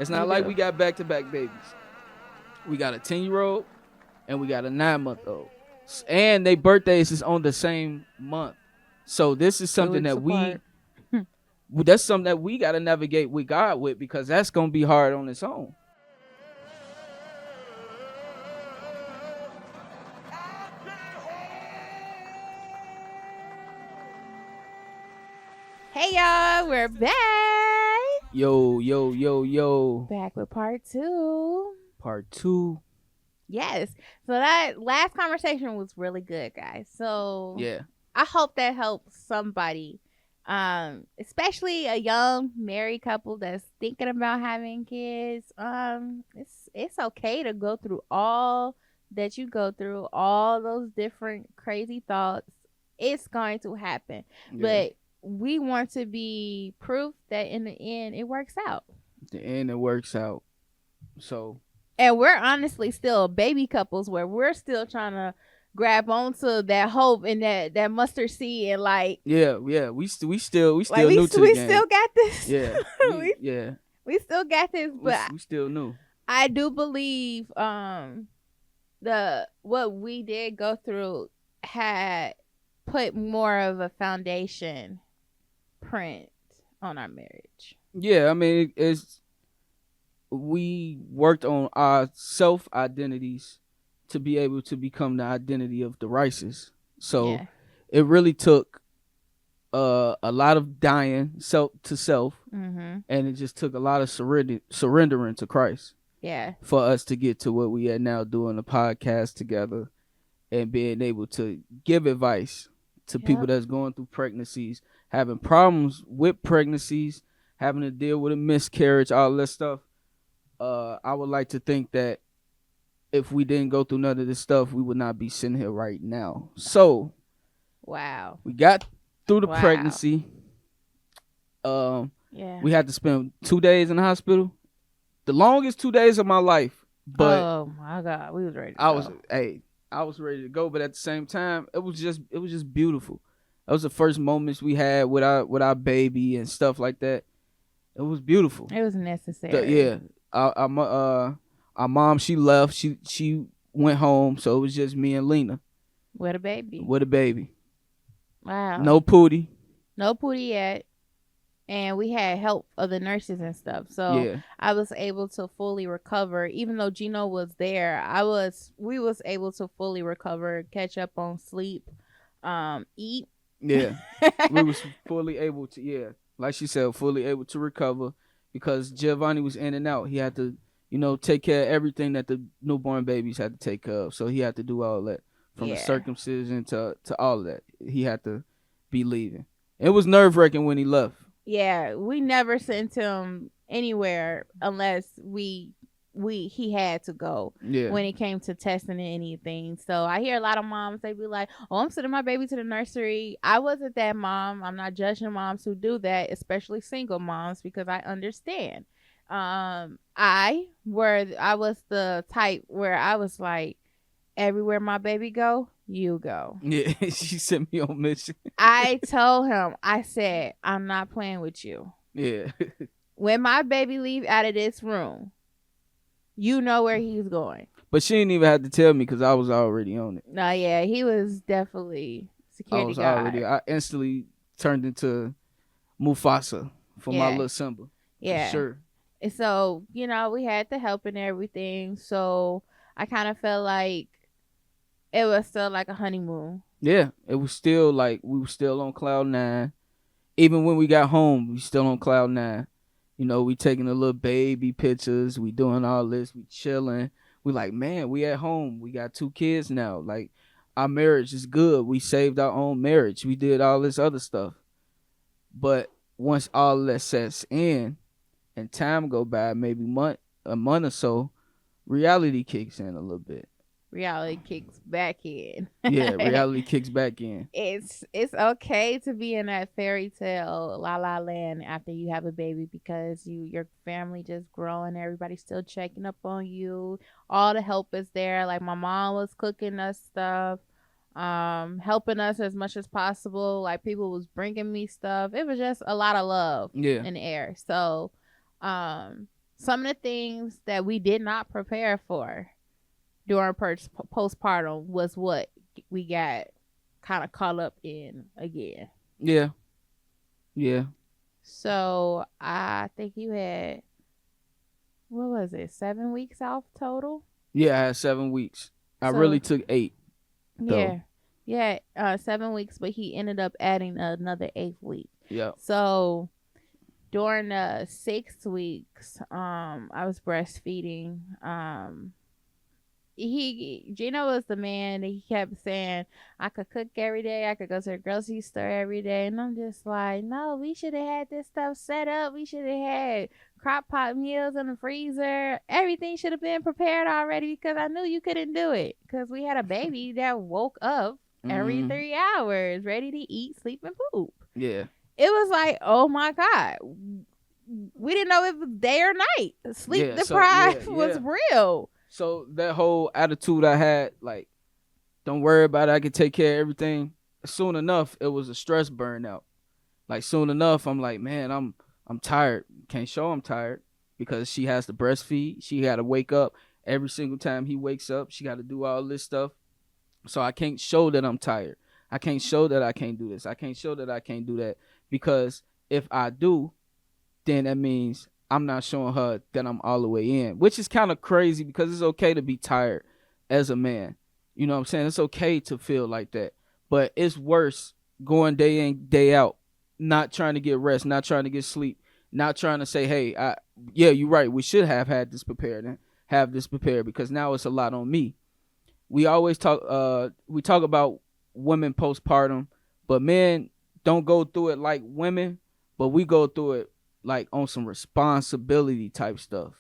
It's not like we got back-to-back babies. We got a 10-year-old and we got a 9-month-old. And their birthdays is on the same month. So this is something that that's something that we got to navigate with God with, because that's going to be hard on its own. Hey y'all, we're back. Yo. Back with part 2. Part 2. Yes. So that last conversation was really good, guys. So yeah, I hope that helps somebody, especially a young married couple that's thinking about having kids. It's okay to go through all that you go through, all those different crazy thoughts. It's going to happen, but we want to be proof that in the end it works out. The end it works out. So, and we're honestly still baby couples where we're still trying to grab onto that hope and that mustard seed, and like we still like, new to the we game. still got this. We still got this, but we still new. I do believe the what we did go through had put more of a foundation print on our marriage. Yeah, I mean, we worked on our self identities to be able to become the identity of the Rices. So it really took a lot of dying self to self, and it just took a lot of surrendering to Christ. Yeah, for us to get to what we are now, doing a podcast together and being able to give advice to people that's going through pregnancies, having problems with pregnancies, having to deal with a miscarriage, all that stuff. I would like to think that if we didn't go through none of this stuff, we would not be sitting here right now. So, we got through the pregnancy. We had to spend 2 days in the hospital. The longest 2 days of my life. But oh my God, we was ready to go. I was ready to go, but at the same time, it was just beautiful. That was the first moments we had with our baby and stuff like that. It was beautiful. It was necessary. Our mom, she left. She went home, so it was just me and Lena with a baby. Wow. No Pootie yet. And we had help of the nurses and stuff. So I was able to fully recover. Even though Gino was there, we was able to fully recover, catch up on sleep, eat. Yeah. We was fully able to, like she said, fully able to recover, because Giovanni was in and out. He had to, take care of everything that the newborn babies had to take care of. So he had to do all that, from the circumcision to all of that. He had to be leaving. It was nerve-wracking when he left. Yeah, we never sent him anywhere unless he had to go when it came to testing and anything. So I hear a lot of moms, they be like, oh, I'm sending my baby to the nursery. I wasn't that mom. I'm not judging moms who do that, especially single moms, because I understand. I was the type where I was like, everywhere my baby go, you go. Yeah, she sent me on mission. I told him, I said, I'm not playing with you. Yeah. When my baby leave out of this room, you know where he's going. But she didn't even have to tell me, because I was already on it. No, yeah, he was definitely security guard. I instantly turned into Mufasa for my little Simba. Yeah. For sure. And so, we had the help and everything. So I kind of felt like it was still like a honeymoon. Yeah, it was still like we were still on cloud 9. Even when we got home, we still on cloud 9. We taking the little baby pictures. We doing all this. We chilling. We like, man, we at home. We got 2 kids now. Like, our marriage is good. We saved our own marriage. We did all this other stuff. But once all that sets in and time go by, maybe a month or so, reality kicks in a little bit. Reality kicks back in. Yeah, reality kicks back in. It's okay to be in that fairy tale la la land after you have a baby, because your family just growing, everybody's still checking up on you, all the help is there. Like, my mom was cooking us stuff, helping us as much as possible. Like, people was bringing me stuff. It was just a lot of love in the air. So some of the things that we did not prepare for during postpartum was what we got kind of caught up in again. Yeah. Yeah. So I think you had, what was it, 7 weeks off total? Yeah, I had 7 weeks. I So really took 8 though. yeah, yeah, 7 weeks, but he ended up adding another 8th week. Yeah. So during the 6 weeks, I was breastfeeding. Gino was the man that he kept saying I could cook every day, I could go to the grocery store every day, and I'm just like, no, we should have had this stuff set up. We should have had crock pot meals in the freezer. Everything should have been prepared already because I knew you couldn't do it because we had a baby that woke up every 3 hours, ready to eat, sleep, and poop. Yeah. It was like, oh my God. We didn't know if it was day or night. Sleep deprived was real. So that whole attitude I had, like, don't worry about it, I can take care of everything. Soon enough, it was a stress burnout. Like, soon enough, I'm like, man, I'm tired. Can't show I'm tired because she has to breastfeed. She got to wake up every single time he wakes up. She got to do all this stuff. So I can't show that I'm tired. I can't show that I can't do this. I can't show that I can't do that because if I do, then that means I'm not showing her that I'm all the way in, which is kind of crazy because it's okay to be tired as a man. You know what I'm saying? It's okay to feel like that. But it's worse going day in, day out, not trying to get rest, not trying to get sleep, not trying to say, hey, yeah, you're right. We should have had this prepared and have this prepared because now it's a lot on me. We always talk about women postpartum, but men don't go through it like women, but we go through it like on some responsibility type stuff.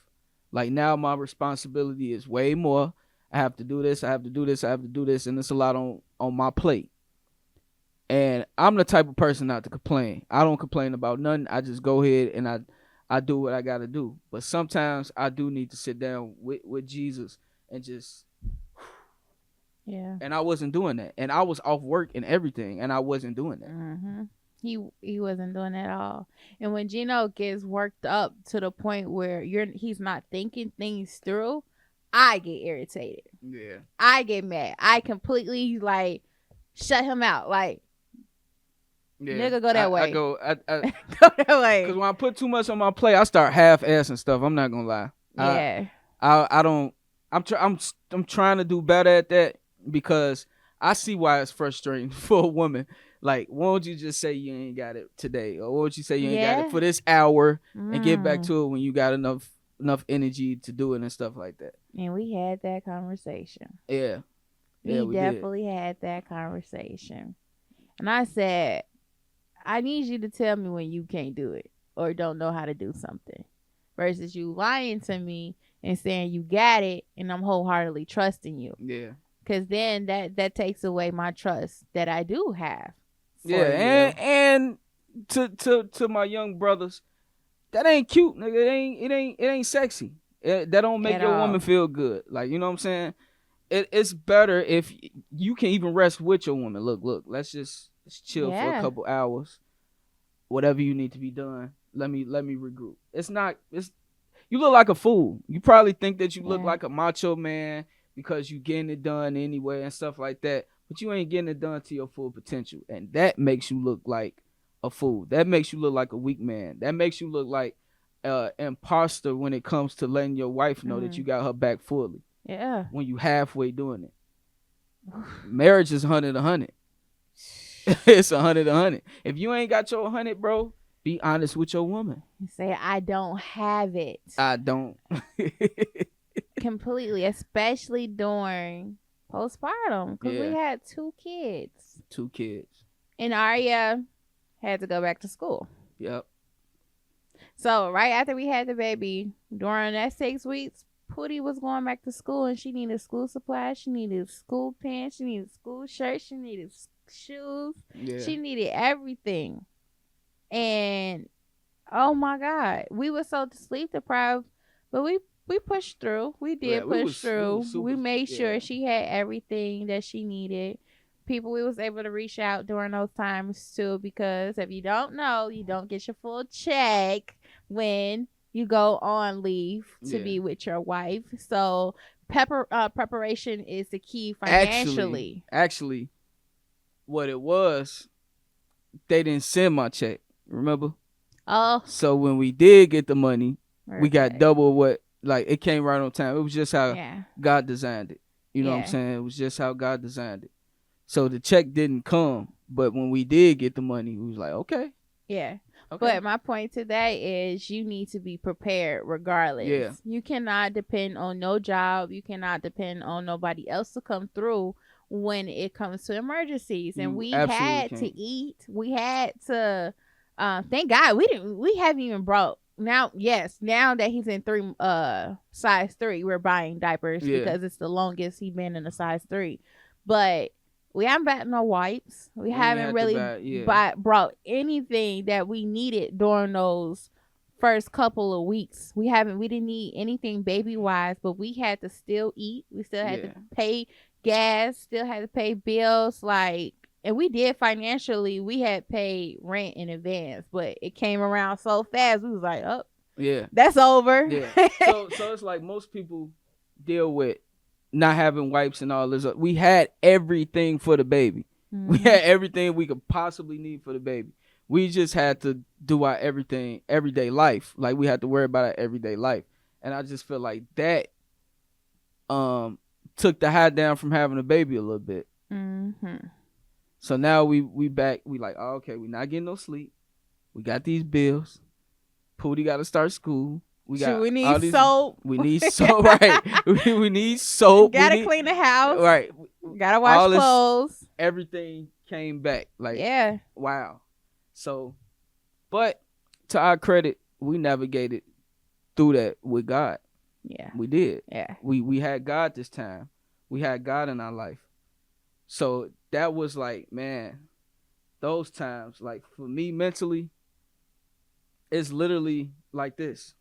Like now my responsibility is way more. I have to do this, I have to do this, I have to do this, and it's a lot on my plate. And I'm the type of person not to complain. I don't complain about nothing. I just go ahead and I do what I gotta do. But sometimes I do need to sit down with Jesus and just yeah. And I wasn't doing that. And I was off work and everything, and I wasn't doing that. Mm-hmm. He wasn't doing that at all. And when Gino gets worked up to the point where he's not thinking things through, I get irritated. Yeah. I get mad. I completely like shut him out. Like, yeah. Nigga, go that way. Go that way. Because when I put too much on my plate, I start half-assing stuff. I'm not gonna lie. Yeah. I don't. I'm trying to do better at that because I see why it's frustrating for a woman. Like, won't you just say you ain't got it today, or won't you say you ain't got it for this hour and get back to it when you got enough energy to do it and stuff like that. And we had that conversation. Yeah. We definitely had that conversation. And I said, I need you to tell me when you can't do it or don't know how to do something versus you lying to me and saying you got it and I'm wholeheartedly trusting you. Yeah. Because then that takes away my trust that I do have. Yeah, and to my young brothers, that ain't cute, nigga. It ain't sexy. That don't make your woman feel good. Like, you know what I'm saying? It's better if you can even rest with your woman. Look, let's chill for a couple hours. Whatever you need to be done. Let me regroup. You look like a fool. You probably think that you look like a macho man because you getting it done anyway and stuff like that. But you ain't getting it done to your full potential. And that makes you look like a fool. That makes you look like a weak man. That makes you look like an imposter when it comes to letting your wife know that you got her back fully. Yeah. When you halfway doing it. Marriage is 100. It's 100. If you ain't got your 100, bro, be honest with your woman. Say, I don't have it. I don't. Completely, especially during postpartum because we had 2 kids. 2 kids. And Arya had to go back to school. Yep. So right after we had the baby, during that 6 weeks, Pootie was going back to school and she needed school supplies. She needed school pants. She needed school shirts. She needed shoes. Yeah. She needed everything. And oh my God, we were so sleep deprived, but we pushed through. We did push through. We made sure she had everything that she needed. People we was able to reach out during those times too, because if you don't know, you don't get your full check when you go on leave to Yeah. be with your wife. So preparation is the key Actually, financially. actually, what it was, they didn't send my check. Remember? Oh, So when we did get the money, we got okay. double what, like, it came right on time. It was just how Yeah. God designed it. You know what I'm Yeah. saying? It was just how God designed it. So the check didn't come, but when we did get the money, we was like, okay, Yeah. okay, But my point today is you need to be prepared regardless. yeah. You cannot depend on no job. You cannot depend on nobody else to come through when it comes to emergencies. And You we absolutely had to can. eat. We had to thank God we haven't even brought now, yes, now that he's in size 3, we're buying diapers Yeah. because it's the longest he's been in a size 3. But we haven't bought no wipes. We We ain't haven't had to really buy, yeah. brought anything that we needed during those first couple of weeks. We didn't need anything baby wise, but we had to still eat. We still had to Yeah. pay gas, still had to pay bills, like, and we did financially. We had paid rent in advance, but it came around so fast. We was like, oh, Yeah. that's over. Yeah. So it's like most people deal with not having wipes and all this. We had everything for the baby. We Mhm. had everything we could possibly need for the baby. We just had to do our everything, everyday life. Like, we had to worry about our everyday life. And I just feel like that took the high down from having a baby a little bit. Mhm. So now we back. We like, oh, okay, we not getting no sleep. We got these bills. Pootie got to start school. We Shoot, got we all need these. soap. We need soap, right? We need soap. We Gotta need, clean the house. right. Gotta wash All this, clothes. everything came back. Like, Yeah. wow. So, but to our credit, we navigated through that with God. Yeah. We did. Yeah. We had God this time. We had God in our life. So that was like, man, those times, like, for me mentally, it's literally like this.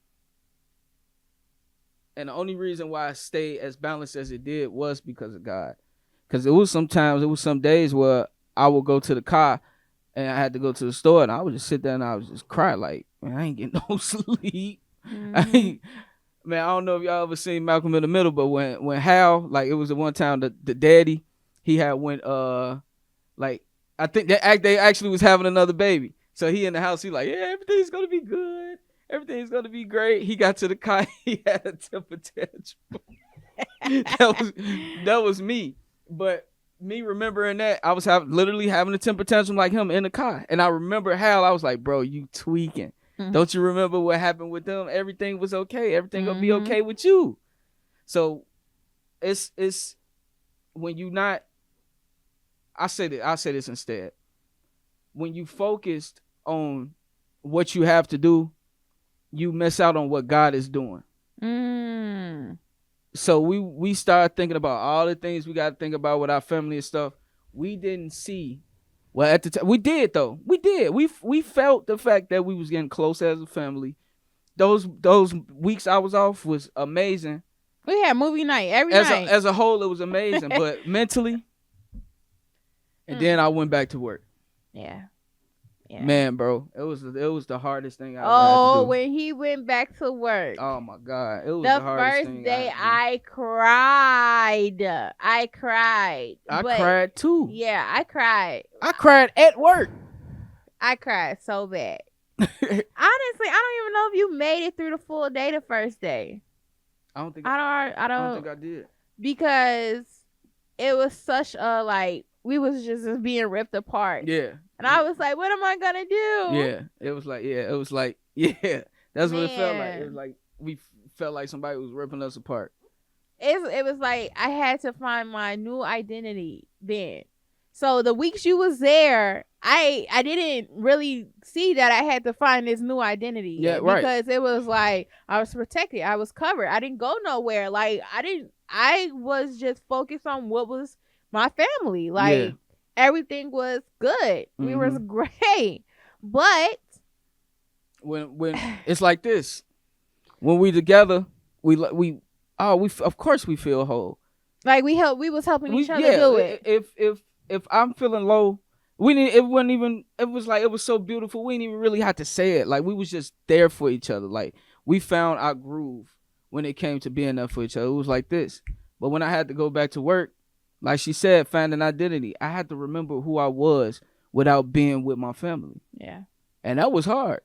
And the only reason why I stayed as balanced as it did was because of God. Because it was some days where I would go to the car and I had to go to the store and I would just sit there and I would just cry like, man, I ain't getting no sleep. Mhm. Man, I don't know if y'all ever seen Malcolm in the Middle, but when Hal, like, it was the one time the daddy, he had went like, I think they actually was having another baby. So he in the house, he like, yeah, everything's gonna be good. Everything's gonna be great. He got to the car, he had a temper tantrum. that was me. But me remembering that, I was literally having a temper tantrum like him in the car. And I remember Hal, I was like, bro, you tweaking. Mhm. Don't you remember what happened with them? Everything was okay. Everything gonna be Mhm. okay with you. So it's when you not, I say this instead. When you focused on what you have to do, you miss out on what God is doing. Mm. So we started thinking about all the things we got to think about with our family and stuff. We didn't see, well, at the time we did though. We did. We felt the fact that we was getting close as a family. Those weeks I was off was amazing. We had movie night every night. As a whole, it was amazing. But mentally, and then I went back to work. Yeah. Yeah. Man, bro, it was the hardest thing I ever had to Oh, do. when he went back to work. Oh my God, it was The the hardest first thing day I cried. I cried. I But cried too. yeah, I cried. I cried at work. I cried so bad. Honestly, I don't even know if you made it through the full day the first day. I don't think I don't think I did. Because it was such a, like, we was just being ripped apart. Yeah. And I was like, what am I gonna do? Yeah. It was like, yeah. That's what it felt like. It was like we felt like somebody was ripping us apart. It was like I had to find my new identity then. So the weeks you was there, I didn't really see that I had to find this new identity yet. Yeah, right. Because it was like I was protected. I was covered. I didn't go nowhere. Like I was just focused on what was my family. Like everything was good. We was great. But when it's like this, when we together, we of course we feel whole. Like we was helping each other do it. If I'm feeling low, it wasn't even, it was like, it was so beautiful. We didn't even really have to say it. Like, we was just there for each other. Like, we found our groove when it came to being there for each other. It was like this. But when I had to go back to work, like she said, finding identity, I had to remember who I was without being with my family. Yeah. And that was hard.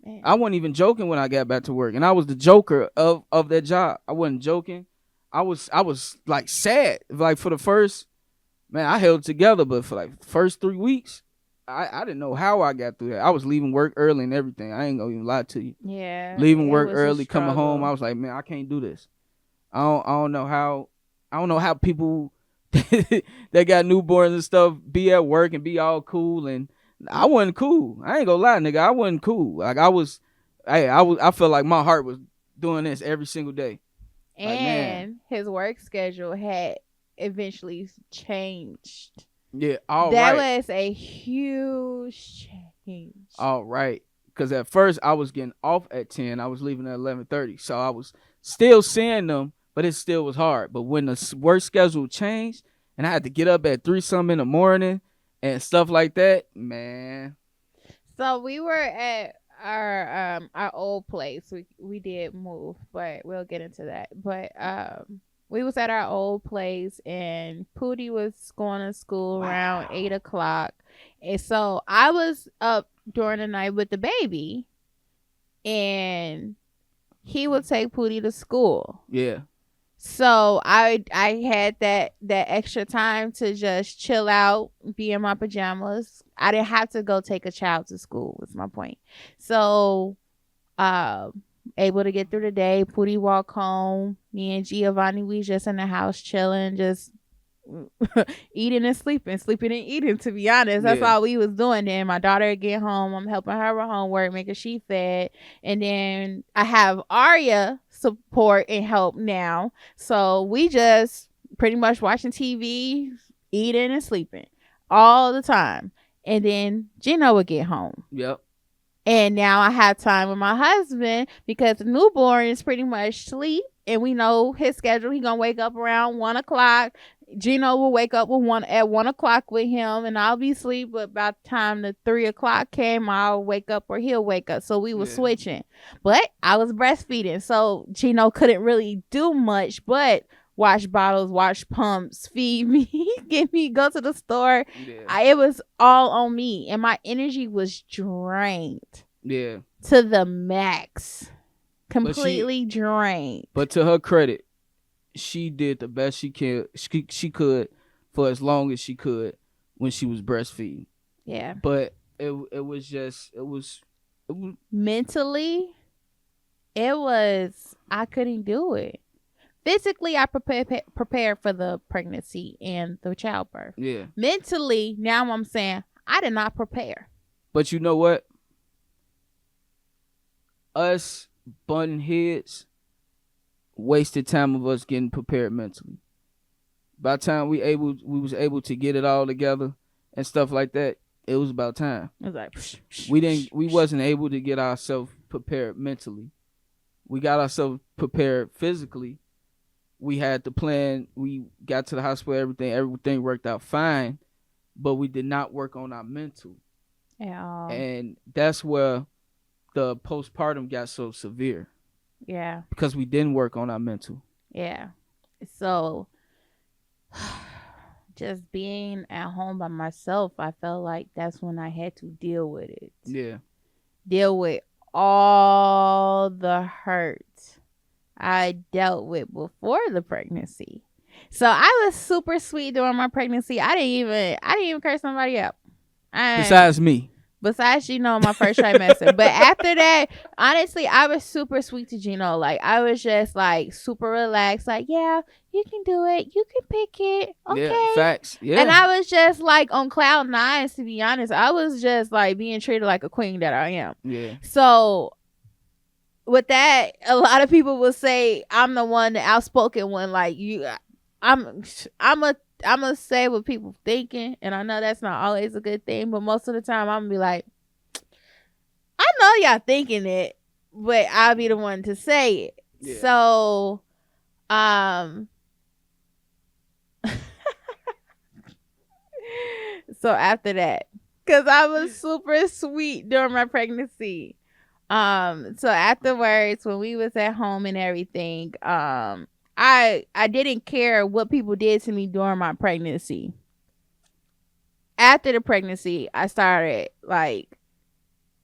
Man. I wasn't even joking when I got back to work. And I was the joker of that job. I wasn't joking. I was like sad. Like for the first, man, I held it together, but for like the first 3 weeks, I didn't know how I got through that. I was leaving work early and everything. I ain't gonna even lie to you. Yeah. Leaving work early, coming home, I was like, man, I can't do this. I don't know how people that got newborns and stuff be at work and be all cool, and I wasn't cool. I ain't gonna lie, nigga. I wasn't cool. Like I felt like my heart was doing this every single day. And like, his work schedule had eventually changed. Yeah, that was a huge change. All right. Because at first I was getting off at 10. I was leaving at 11:30. So I was still seeing them, but it still was hard. But when the work schedule changed and I had to get up at 3 something in the morning and stuff like that, man. So we were at our old place. We did move, but we'll get into that. But we was at our old place, and Pootie was going to school around 8:00, and so I was up during the night with the baby, and he would take Pootie to school. Yeah. So I had that extra time to just chill out, be in my pajamas. I didn't have to go take a child to school, was my point. So able to get through the day. Pootie walk home. Me and Giovanni, we just in the house chilling, just eating and sleeping and eating, to be honest. That's all we was doing. Then my daughter would get home, I'm helping her with homework, making she fed, and then I have Arya support and help now, so we just pretty much watching TV, eating and sleeping all the time. And then Gino would get home. Yep. And now I have time with my husband because the newborn is pretty much sleep, and we know his schedule. He gonna wake up around 1:00. Gino will wake up at 1:00 with him, and I'll be asleep. But by the time the 3:00 came, I'll wake up or he'll wake up. So we were switching. But I was breastfeeding, so Gino couldn't really do much but wash bottles, wash pumps, feed me, go to the store. Yeah. It was all on me, and my energy was drained. Yeah. To the max. Completely drained. But to her credit, she did the best she could for as long as she could when she was breastfeeding. Yeah. But it was mentally, I couldn't do it. Physically, I prepared for the pregnancy and the childbirth. Yeah. Mentally, now I'm saying I did not prepare. But you know what? Us button heads wasted time of us getting prepared mentally. By the time we was able to get it all together and stuff like that, it was about time. It was like we wasn't able to get ourselves prepared mentally. We got ourselves prepared physically. We had the plan. We got to the hospital. Everything worked out fine, but we did not work on our mental. Yeah. And that's where the postpartum got so severe. Yeah. Because we didn't work on our mental. Yeah. So just being at home by myself, I felt like that's when I had to deal with it. Yeah. Deal with all the hurt I dealt with before the pregnancy. So I was super sweet during my pregnancy. I didn't even curse somebody out. Besides me. Besides Gino, my first trimester. But after that, honestly, I was super sweet to Gino. Like, I was just like super relaxed. Like, yeah, you can do it. You can pick it. Okay. Yeah, facts. Yeah. And I was just like on cloud nine, to be honest. I was just like being treated like a queen that I am. Yeah. So with that, a lot of people will say I'm the one, the outspoken one. Like, I'm gonna say what people thinking, and I know that's not always a good thing, but most of the time I'm gonna be like, I know y'all thinking it, but I'll be the one to say it. Yeah. So so after that, because I was super sweet during my pregnancy, So afterwards, when we was at home and everything, I didn't care what people did to me during my pregnancy. After the pregnancy, I started like,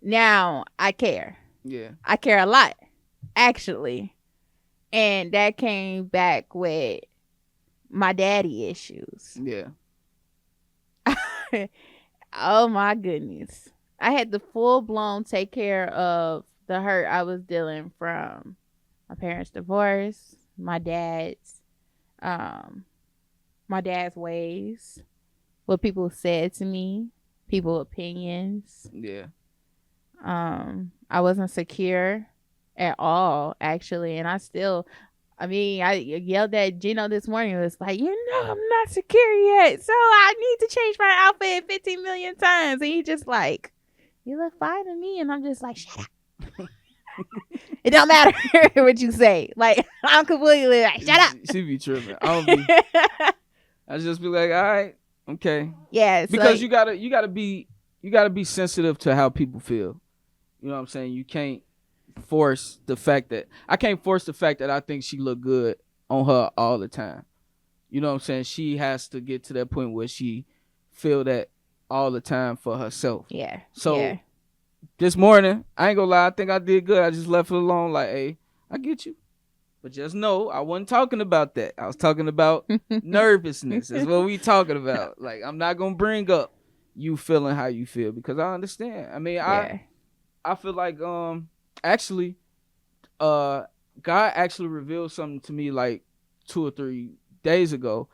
now I care. Yeah. I care a lot, actually. And that came back with my daddy issues. Yeah. Oh my goodness. I had to full blown take care of the hurt I was dealing from my parents' divorce, um my dad's ways, what people said to me, people opinions. Yeah. I wasn't secure at all, actually, and I yelled at Gino this morning. It was like, I'm not secure yet, so I need to change my outfit 15 million times. And he just like, you look fine to me, and I'm just like, shut up. It don't matter what you say. Like, I'm completely like, shut up. She be tripping. I just be like, all right, okay. Yeah, because you gotta be sensitive to how people feel. You know what I'm saying? You can't force the fact that I think she look good on her all the time. You know what I'm saying? She has to get to that point where she feel that all the time for herself. Yeah. So yeah. this morning, I ain't gonna lie, I think I did good. I just left it alone. Like, hey, I get you. But just know I wasn't talking about that. I was talking about nervousness. That's what we talking about. Like, I'm not gonna bring up you feeling how you feel because I understand. I mean, Yeah. I feel like actually God actually revealed something to me like 2 or 3 days ago.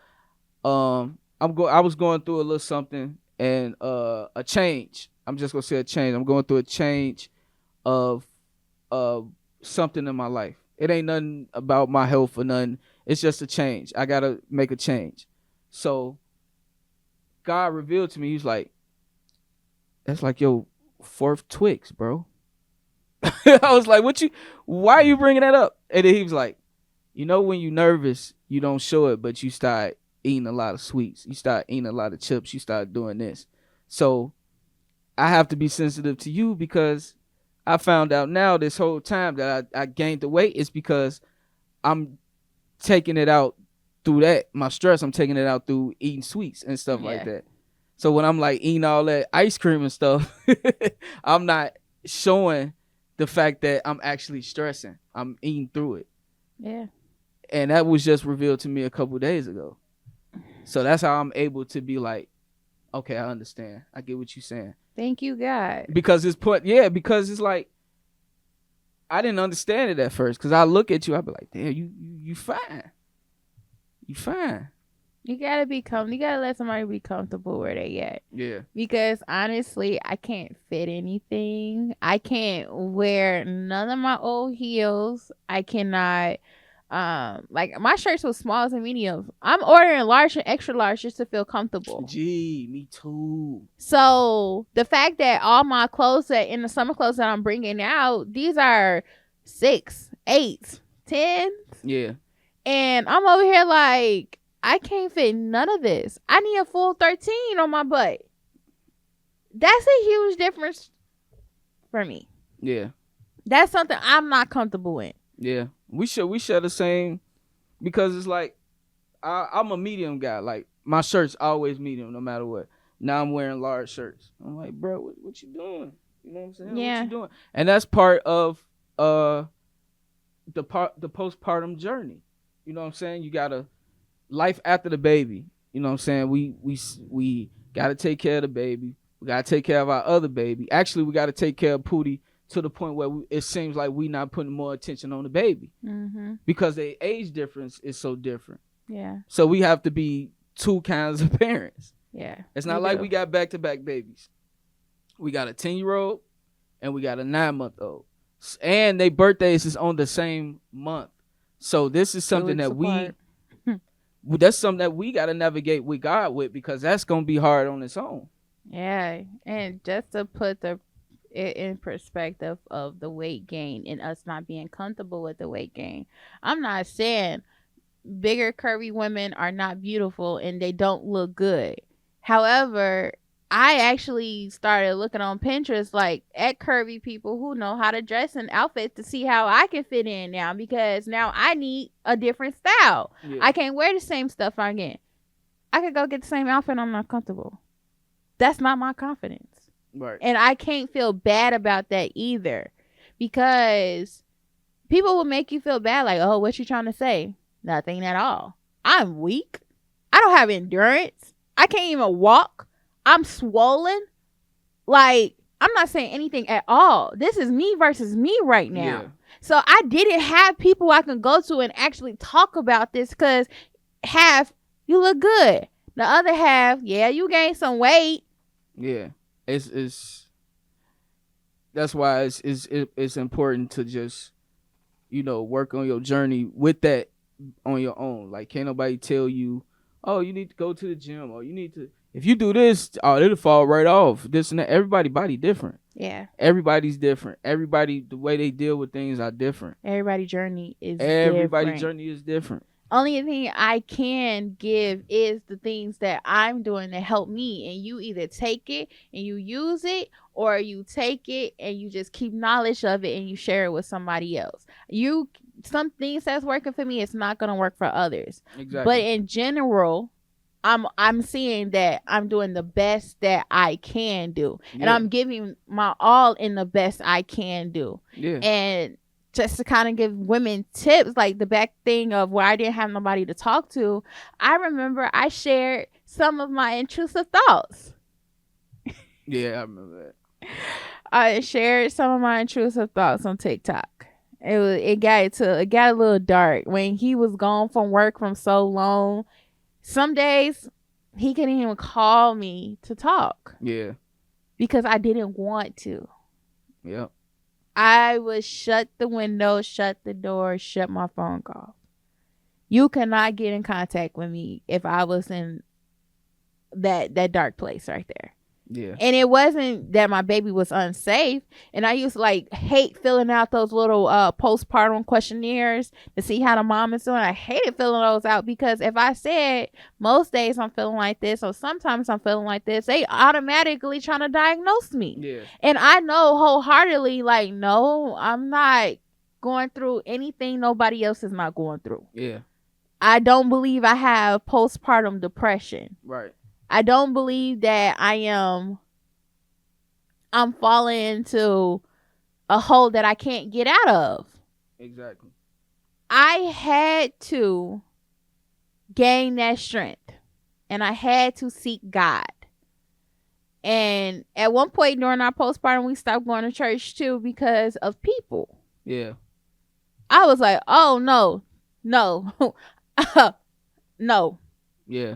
I was going through a little something and a change. I'm just gonna say a change. I'm going through a change of something in my life. It ain't nothing about my health or nothing. It's just a change. I gotta make a change. So God revealed to me, he's like, that's like your fourth Twix, bro. I was like, why are you bringing that up? And then he was like, when you nervous, you don't show it, but you start eating a lot of sweets. You start eating a lot of chips. You start doing this. So I have to be sensitive to you because I found out now this whole time that I gained the weight is because I'm taking it out through that. My stress, I'm taking it out through eating sweets and stuff like that. So when I'm like eating all that ice cream and stuff, I'm not showing the fact that I'm actually stressing. I'm eating through it. Yeah. And that was just revealed to me a couple days ago. So that's how I'm able to be like, okay, I understand. I get what you're saying. Thank you, God. Because it's like, I didn't understand it at first. Because I look at you, I be like, damn, you fine. You fine. You gotta you gotta let somebody be comfortable where they at. Yeah. Because honestly, I can't fit anything. I can't wear none of my old heels. I cannot like my shirts was smalls and mediums. I'm ordering large and extra large just to feel comfortable. Gee, me too. So the fact that all my clothes that in the summer clothes that I'm bringing out, these are 6, 8, 10. Yeah. And I'm over here like, I can't fit none of this. I need a full 13 on my butt. That's a huge difference for me. Yeah. That's something I'm not comfortable in. Yeah. We share the same because it's like I'm a medium guy. Like my shirt's always medium no matter what. Now I'm wearing large shirts. I'm like, bro, what you doing? You know what I'm saying? Yeah. What you doing? And that's part of the postpartum journey. You know what I'm saying? You gotta life after the baby. You know what I'm saying? We gotta take care of the baby. We gotta take care of our other baby. Actually, we gotta take care of Pootie to the point where it seems like we not putting more attention on the baby because the age difference is so different. Yeah. So we have to be two kinds of parents. Yeah. It's not like we got back-to-back babies. We got a 10-year-old and we got a 9-month-old. And their birthdays is on the same month. So this is something that that's something that we got to navigate with God with because that's going to be hard on its own. Yeah. And just to put it in perspective of the weight gain and us not being comfortable with the weight gain, I'm not saying bigger curvy women are not beautiful and they don't look good. However, I actually started looking on Pinterest, like at curvy people who know how to dress in outfits to see how I can fit in now, because now I need a different style. Yeah. I can't wear the same stuff again. I could go get the same outfit. I'm not comfortable. That's not my confidence. Right. And I can't feel bad about that either, because people will make you feel bad. Like, oh, what you trying to say? Nothing at all. I'm weak. I don't have endurance. I can't even walk. I'm swollen. Like, I'm not saying anything at all. This is me versus me right now. Yeah. So I didn't have people I can go to and actually talk about this, because half, you look good. The other half, yeah, you gained some weight. Yeah. It's that's why it's important to just, work on your journey with that on your own. Like, can't nobody tell you, oh, you need to go to the gym, or you need to, if you do this, oh, it'll fall right off. This and that. Everybody's body different. Yeah. Everybody's different. Everybody, the way they deal with things are different. Everybody's journey is different. Only thing I can give is the things that I'm doing to help me, and you either take it and you use it, or you take it and you just keep knowledge of it and you share it with somebody else. Some things that's working for me, it's not going to work for others. Exactly. But in general, I'm seeing that I'm doing the best that I can do. Yeah. And I'm giving my all in the best I can do. Yeah. And just to kind of give women tips, like the back thing of where I didn't have nobody to talk to, I remember I shared some of my intrusive thoughts. Yeah, I remember that. I shared some of my intrusive thoughts on TikTok. It got a little dark when he was gone from work from so long. Some days he couldn't even call me to talk. Yeah. Because I didn't want to. Yep. I would shut the window, shut the door, shut my phone off. You cannot get in contact with me if I was in that dark place right there. Yeah. And it wasn't that my baby was unsafe. And I used to hate filling out those little postpartum questionnaires to see how the mom is doing. I hated filling those out, because if I said most days I'm feeling like this, or sometimes I'm feeling like this, they automatically trying to diagnose me. Yeah. And I know wholeheartedly, no, I'm not going through anything nobody else is not going through. Yeah. I don't believe I have postpartum depression. Right. I don't believe that I'm falling into a hole that I can't get out of. Exactly. I had to gain that strength, and I had to seek God. And at one point during our postpartum, we stopped going to church too because of people. Yeah. I was like, oh, no, no. Yeah.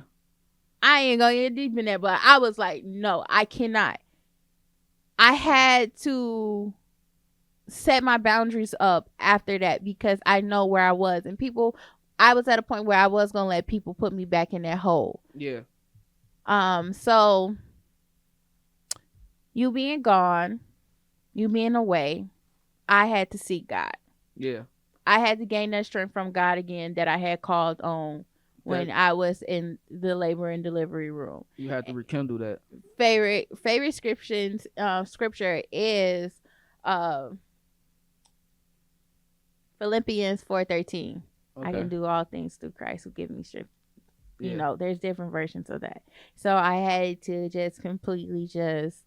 I ain't gonna get deep in that, but I was like, no, I cannot. I had to set my boundaries up after that, because I know where I was. And I was at a point where I was gonna let people put me back in that hole. Yeah. So you being gone, you being away, I had to seek God. Yeah. I had to gain that strength from God again that I had called on when I was in the labor and delivery room. You have to rekindle that. Favorite scripture is Philippians 4:13. Okay. I can do all things through Christ who gives me strength. Yeah. There's different versions of that. So I had to just completely just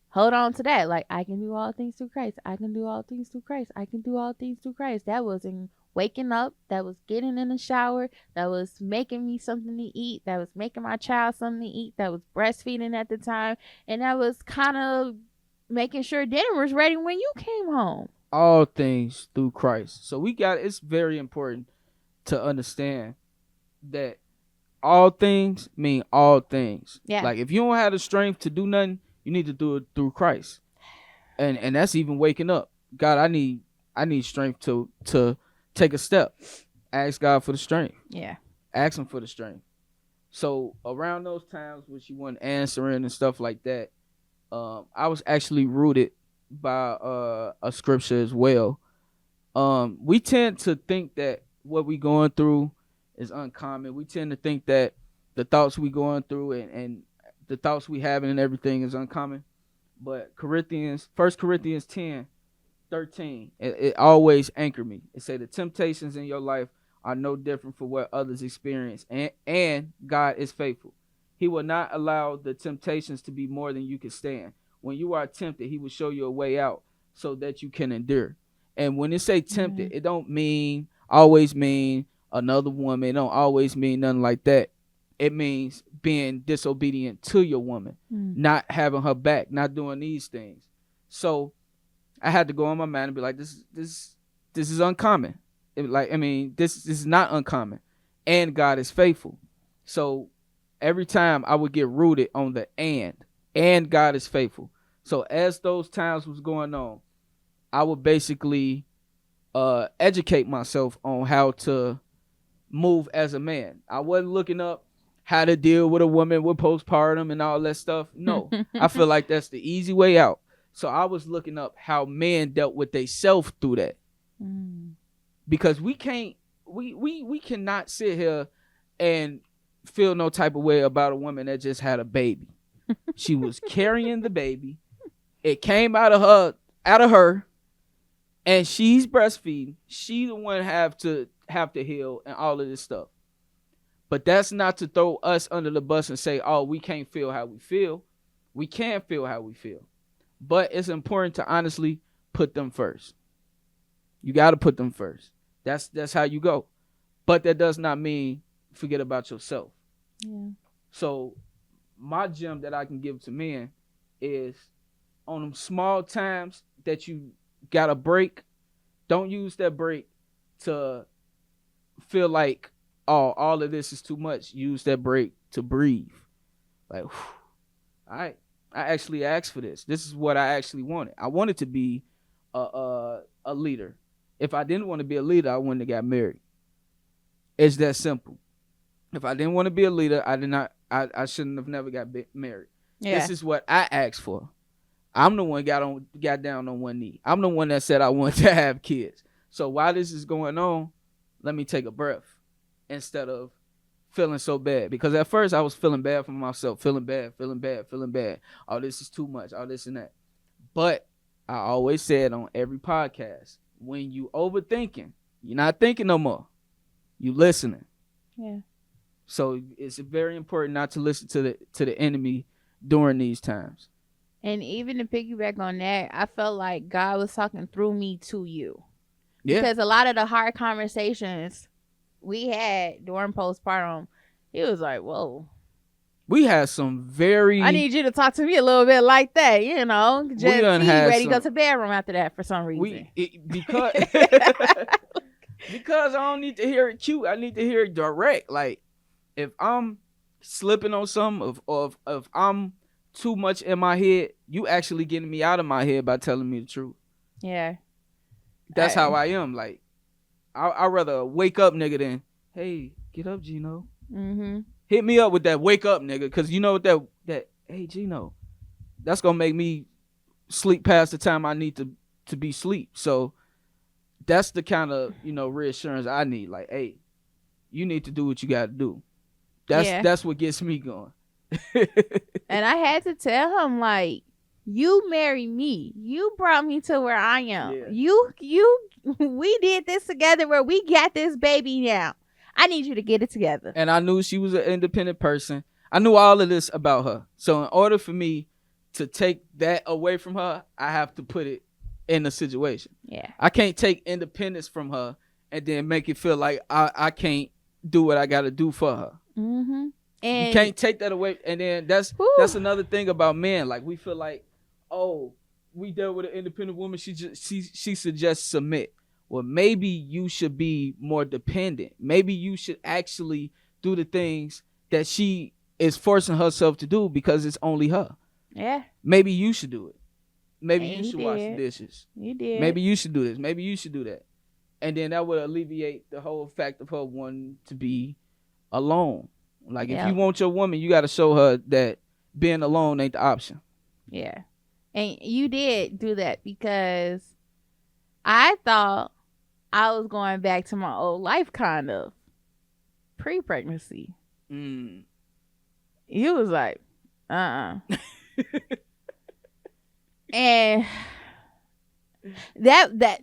hold on to that. Like, I can do all things through Christ. I can do all things through Christ. I can do all things through Christ. That was in waking up. That was getting in the shower. That was making me something to eat. That was making my child something to eat. That was breastfeeding at the time. And that was kind of making sure dinner was ready when you came home. All things through Christ. So it's very important to understand that all things mean all things. Yeah. Like, if you don't have the strength to do nothing, you need to do it through Christ. And that's even waking up. God, I need strength to take a step. Ask God for the strength. Yeah. Ask him for the strength. So around those times which you weren't answering and stuff like that, I was actually rooted by a scripture as well. We tend to think that what we going through is uncommon. We tend to think that the thoughts we going through and the thoughts we having and everything is uncommon. But First Corinthians 10:13, it always anchored me. It say the temptations in your life are no different from what others experience, and God is faithful. He will not allow the temptations to be more than you can stand. When you are tempted, he will show you a way out so that you can endure. And when it say tempted, it don't always mean another woman. It don't always mean nothing like that. It means being disobedient to your woman, not having her back, not doing these things. So I had to go on my mind and be like, this is uncommon. This is not uncommon, and God is faithful. So every time I would get rooted on the and God is faithful. So as those times was going on, I would basically educate myself on how to move as a man. I wasn't looking up how to deal with a woman with postpartum and all that stuff. No, I feel like that's the easy way out. So I was looking up how men dealt with themselves through that. Because we cannot sit here and feel no type of way about a woman that just had a baby. She was carrying the baby. It came out of her, and she's breastfeeding. She the one have to heal and all of this stuff. But that's not to throw us under the bus and say, oh, we can't feel how we feel. We can feel how we feel. But it's important to honestly put them first. You got to put them first. That's how you go. But that does not mean forget about yourself. Yeah. So my gem that I can give to men is on them small times that you got a break, don't use that break to feel like, oh, all of this is too much. Use that break to breathe. Like, all right, I actually asked for this. This is what I actually wanted. I wanted to be a leader. If I didn't want to be a leader, I wouldn't have got married. It's that simple. If I didn't want to be a leader, I shouldn't have never got married. Yeah. This is what I asked for. I'm the one got down on one knee. I'm the one that said I wanted to have kids. So while this is going on, let me take a breath instead of feeling so bad. Because at first I was feeling bad for myself, feeling bad. Oh, this is too much. Oh, this and that. But I always said on every podcast, when you overthinking, you're not thinking no more. You listening. Yeah. So it's very important not to listen to the enemy during these times. And even to piggyback on that, I felt like God was talking through me to you. Yeah. Because a lot of the hard conversations we had during postpartum, he was like, whoa. We had some very... I need you to talk to me a little bit like that, you know. Just be ready to go to the bedroom after that for some reason. Because I don't need to hear it cute. I need to hear it direct. Like, if I'm slipping on something, if I'm too much in my head, you actually getting me out of my head by telling me the truth. Yeah. That's how I am. Like, I'd rather wake up nigga than, hey, get up, Gino. Mm-hmm. Hit me up with that wake up nigga, because you know what that hey, Gino, that's going to make me sleep past the time I need to be sleep. So that's the kind of, reassurance I need. Like, hey, you need to do what you got to do. That's what gets me going. And I had to tell him, like, you married me. You brought me to where I am. Yeah. We did this together where we got this baby now. I need you to get it together. And I knew she was an independent person. I knew all of this about her. So in order for me to take that away from her, I have to put it in a situation. Yeah. I can't take independence from her and then make it feel like I can't do what I got to do for her. Mm-hmm. And you can't take that away. And then that's another thing about men. Like, we feel like, oh, we dealt with an independent woman. She suggests submit. Well, maybe you should be more dependent. Maybe you should actually do the things that she is forcing herself to do because it's only her. Yeah. Maybe you should do it. Maybe you should wash the dishes. You did. Maybe you should do this. Maybe you should do that. And then that would alleviate the whole fact of her wanting to be alone. Like, if you want your woman, you got to show her that being alone ain't the option. Yeah. And you did do that, because I thought I was going back to my old life, kind of pre-pregnancy. Mm. He was like, Uh-uh. And that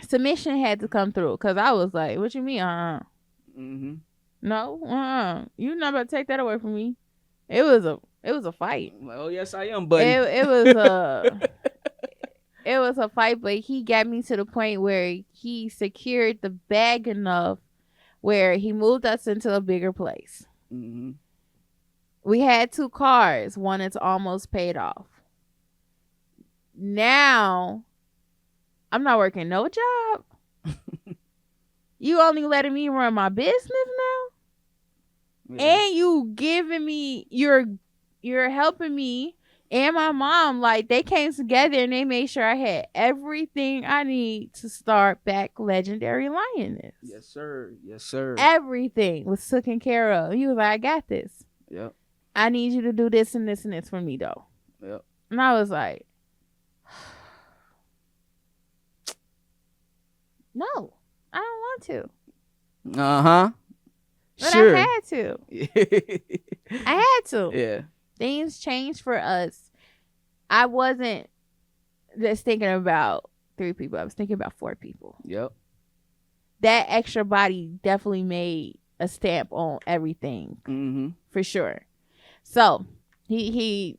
submission had to come through because I was like, "What you mean? Mm-hmm. No, you're not about to take that away from me." It was a fight. Oh yes, I am, buddy. It was a fight, but he got me to the point where he secured the bag enough where he moved us into a bigger place. Mm-hmm. We had 2 cars. One is almost paid off. Now, I'm not working no job. You only letting me run my business now? Yeah. And you giving me, you're helping me and my mom. Like, they came together and they made sure I had everything I need to start back Legendary Lioness. Yes, sir. Yes, sir. Everything was taken care of. He was like, I got this. Yep. I need you to do this and this and this for me, though. Yep. And I was like, no, I don't want to. Uh-huh. But sure. I had to. I had to. Yeah. Things changed for us. I wasn't just thinking about 3 people. I was thinking about 4 people. Yep. That extra body definitely made a stamp on everything. Mm-hmm. For sure. So he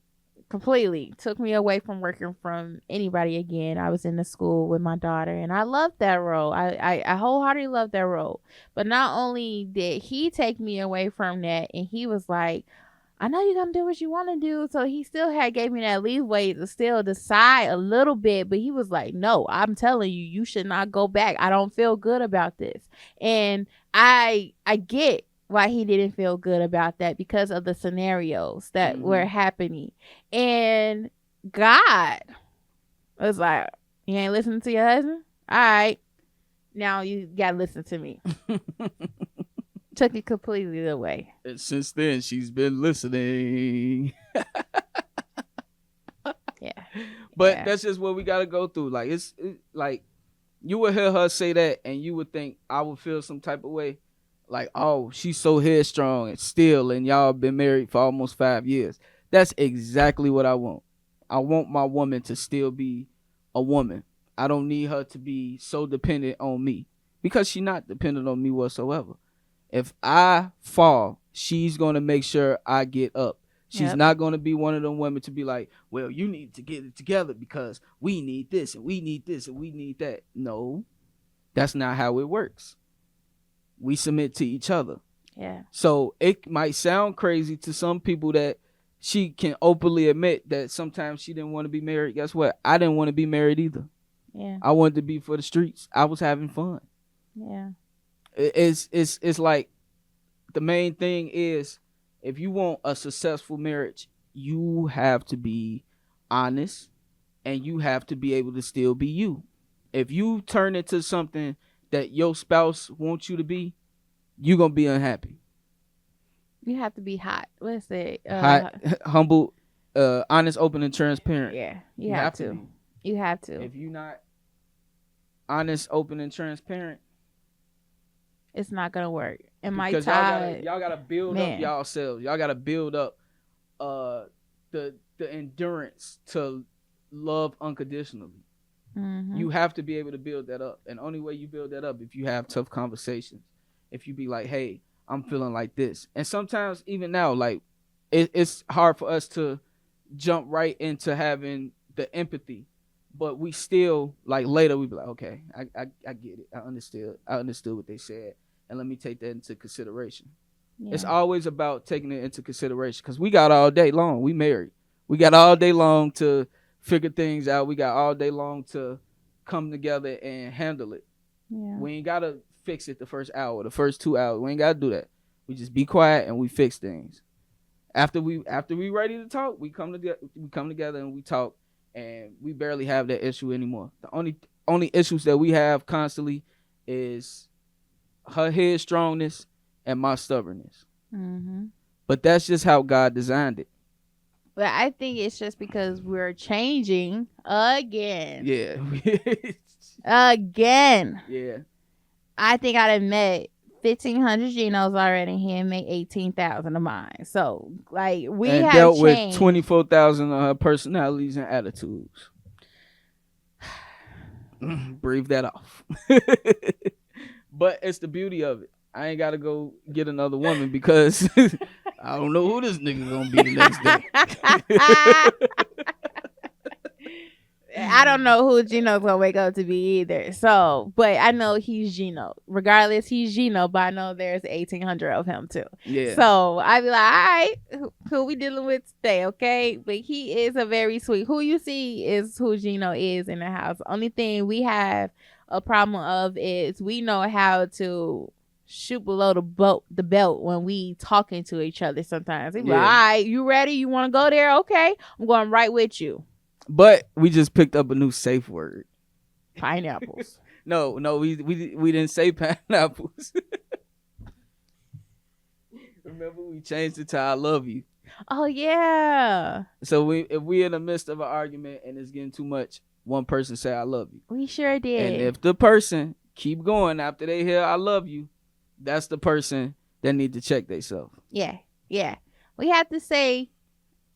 completely took me away from working from anybody again. I was in the school with my daughter, and I loved that role. I wholeheartedly loved that role. But not only did he take me away from that, and he was like, I know you're going to do what you want to do. So he still gave me that leeway to still decide a little bit. But he was like, no, I'm telling you, you should not go back. I don't feel good about this. And I get why he didn't feel good about that because of the scenarios that were happening. And God was like, you ain't listening to your husband? All right. Now you got to listen to me. Took it completely away. And since then, she's been listening. Yeah. But that's just what we got to go through. Like, it's like, you would hear her say that, and you would think I would feel some type of way. Like, oh, she's so headstrong and still, and y'all been married for almost 5 years. That's exactly what I want. I want my woman to still be a woman. I don't need her to be so dependent on me, because she's not dependent on me whatsoever. If I fall, she's going to make sure I get up. She's not going to be one of them women to be like, well, you need to get it together because we need this and we need this and we need that. No, that's not how it works. We submit to each other. Yeah. So it might sound crazy to some people that she can openly admit that sometimes she didn't want to be married. Guess what? I didn't want to be married either. Yeah. I wanted to be for the streets. I was having fun. Yeah. It's like the main thing is, if you want a successful marriage, you have to be honest and you have to be able to still be you. If you turn into something that your spouse wants you to be, you're going to be unhappy. You have to be hot. What's it? Hot, humble, honest, open, and transparent. Yeah, you have to. You have to. If you're not honest, open, and transparent, it's not gonna work. And my y'all gotta build up yourselves. Y'all gotta build up the endurance to love unconditionally. Mm-hmm. You have to be able to build that up, and only way you build that up if you have tough conversations. If you be like, hey, I'm feeling like this. And sometimes even now, like, it's hard for us to jump right into having the empathy, but we still, like, later we be like, okay, I get it. I understood what they said, and let me take that into consideration. Yeah. It's always about taking it into consideration, because we got all day long. We married. We got all day long to figure things out. We got all day long to come together and handle it. Yeah. We ain't gotta fix it the first hour, the first 2 hours. We ain't gotta do that. We just be quiet and we fix things. After we ready to talk, we come together and we talk, and we barely have that issue anymore. The only issues that we have constantly is her headstrongness and my stubbornness. Mm-hmm. But that's just how God designed it. But I think it's just because we're changing again. Yeah. Again. Yeah. I think I done met 1,500 Genos already. He made 18,000 of mine. So like we and have dealt changed. with 24,000 of her personalities and attitudes. Breathe that off. But it's the beauty of it. I ain't gotta go get another woman because I don't know who this nigga gonna be the next day. I don't know who Gino's gonna wake up to be either. So, but I know he's Gino. Regardless, he's Gino, but I know there's 1,800 of him too. Yeah. So I be like, all right, who we dealing with today? Okay, but he is a very sweet. Who you see is who Gino is in the house. Only thing we have a problem of is we know how to shoot below the belt when we talking to each other. Sometimes we be like, all right, you ready? You want to go there? Okay, I'm going right with you. But we just picked up a new safe word. Pineapples. No, we didn't say pineapples. Remember, we changed it to "I love you." Oh yeah. So if we in the midst of an argument and it's getting too much, one person say "I love you." We sure did. And if the person keep going after they hear "I love you," that's the person that need to check themselves. Yeah. We have to say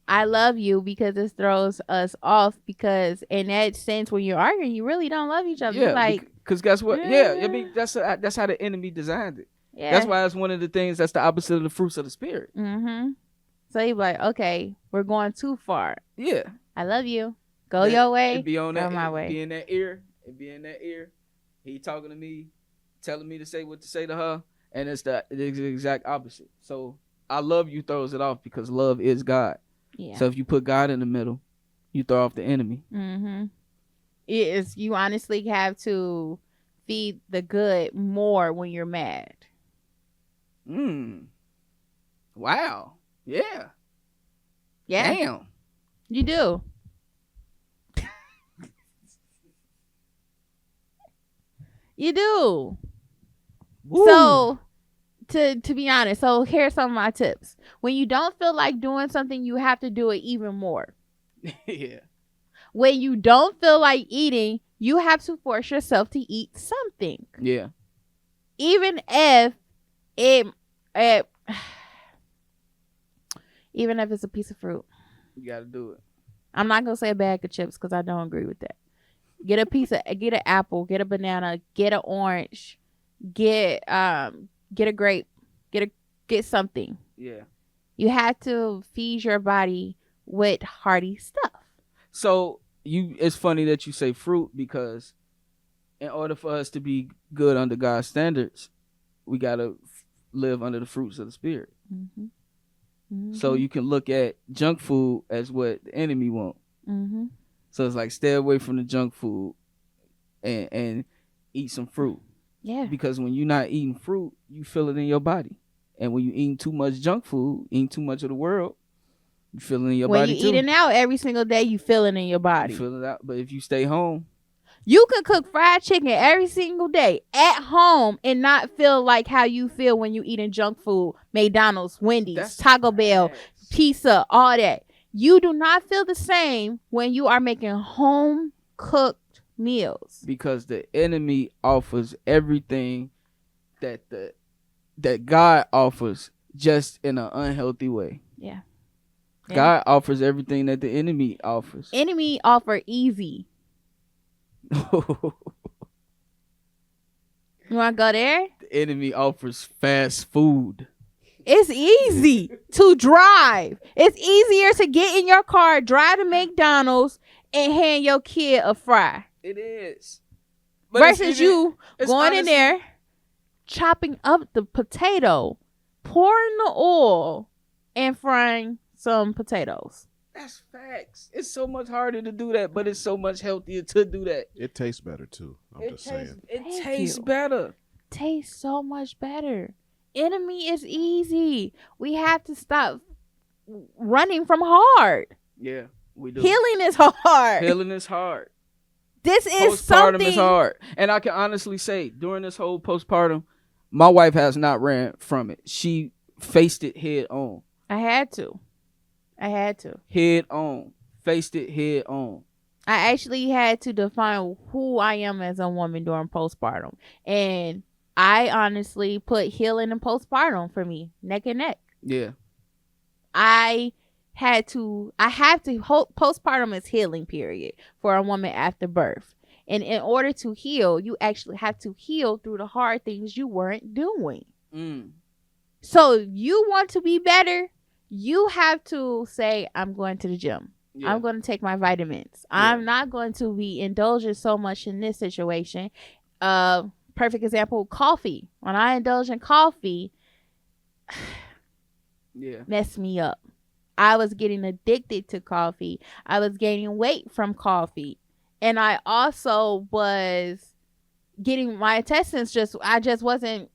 I love you because it throws us off, because in that sense when you're arguing you really don't love each other. Yeah, like, because guess what? Yeah, I mean that's how the enemy designed it. Yeah. That's why it's one of the things that's the opposite of the fruits of the spirit. Mm-hmm. So you're like, okay, we're going too far. Yeah. I love you. Go your way. Be on that, my way. Be in that ear. And be in that ear. He talking to me, telling me to say what to say to her, and it's the exact opposite. So I love you throws it off because love is God. Yeah. So if you put God in the middle, you throw off the enemy. Mm-hmm. It is. You honestly have to feed the good more when you're mad. Wow. Yeah. Yeah. Damn. You do. You do. Ooh. So to be honest, so here's some of my tips. When you don't feel like doing something, you have to do it even more. Yeah. When you don't feel like eating, you have to force yourself to eat something. Yeah. Even if even if it's a piece of fruit. You got to do it. I'm not going to say a bag of chips because I don't agree with that. Get an apple, get a banana, get an orange, get a grape, get something. Yeah. You have to feed your body with hearty stuff. So it's funny that you say fruit, because in order for us to be good under God's standards, we got to live under the fruits of the spirit. Mm-hmm. Mm-hmm. So you can look at junk food as what the enemy wants. Mm-hmm. So it's like, stay away from the junk food and eat some fruit. Yeah. Because when you're not eating fruit, you feel it in your body. And when you eating too much junk food, eating too much of the world, you feel it in your body too. When you eating out every single day, you feel it in your body. You feel it out. But if you stay home, you could cook fried chicken every single day at home and not feel like how you feel when you eating junk food, McDonald's, Wendy's, Taco Bell, pizza, all that. You do not feel the same when you are making home cooked meals. Because the enemy offers everything that God offers, just in an unhealthy way. Yeah. God offers everything that the enemy offers. Enemy offer easy. You want to go there? The enemy offers fast food. It's easy to drive. It's easier to get in your car, drive to McDonald's, and hand your kid a fry. It is. But versus you going in there, chopping up the potato, pouring the oil, and frying some potatoes. That's facts. It's so much harder to do that, but it's so much healthier to do that. It tastes better too. I'm just saying. It tastes better. Tastes so much better. Enemy is easy. We have to stop running from hard. Yeah, we do. Healing is hard. Healing is hard. This is Postpartum is hard. And I can honestly say, during this whole postpartum, my wife has not ran from it. She faced it head on. I had to. Head on. Faced it head on. I actually had to define who I am as a woman during postpartum. And I honestly put healing and postpartum for me neck and neck. Yeah. I have to postpartum is healing period for a woman after birth. And in order to heal, you actually have to heal through the hard things you weren't doing. So you want to be better, you have to say, I'm going to the gym. Yeah. I'm going to take my vitamins. Yeah. I'm not going to be indulging so much in this situation. Perfect example, coffee. When I indulge in coffee, messed me up. I was getting addicted to coffee. I was gaining weight from coffee. And I also was getting my intestines I just wasn't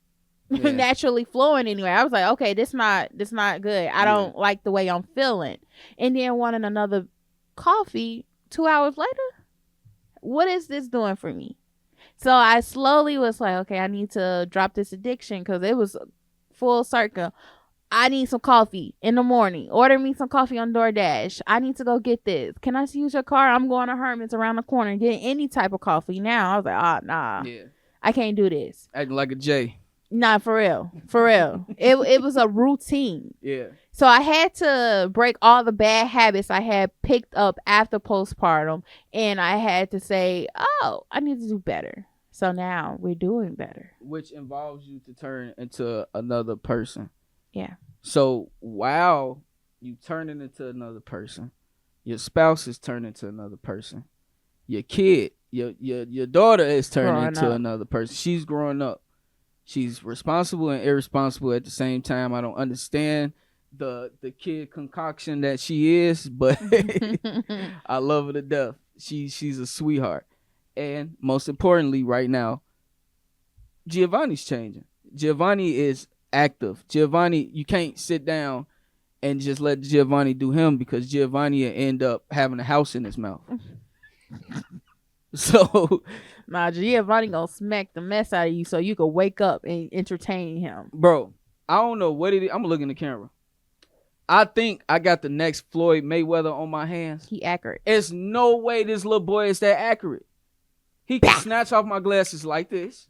naturally flowing anywhere. I was like, okay, this not good. I don't like the way I'm feeling. And then wanting another coffee 2 hours later. What is this doing for me? So I slowly was like, okay, I need to drop this addiction because it was full circle. I need some coffee in the morning. Order me some coffee on DoorDash. I need to go get this. Can I use your car? I'm going to Herman's around the corner and getting any type of coffee now. I was like, nah. Yeah. I can't do this. Acting like a J. Nah, for real. For real. It was a routine. Yeah. So I had to break all the bad habits I had picked up after postpartum. And I had to say, oh, I need to do better. So now we're doing better. Which involves you to turn into another person. Yeah. So while you turning into another person, your spouse is turning into another person. Your kid, your daughter is turning into another person. She's growing up. She's responsible and irresponsible at the same time. I don't understand the kid concoction that she is, but I love her to death. She's a sweetheart. And most importantly, right now, Giovanni's changing. Giovanni is active. Giovanni, you can't sit down and just let Giovanni do him because Giovanni will end up having a house in his mouth. So nah, Giovanni gonna smack the mess out of you so you can wake up and entertain him. Bro, I don't know what it is. I'm gonna look in the camera. I think I got the next Floyd Mayweather on my hands. He accurate. There's no way this little boy is that accurate. He can snatch off my glasses like this.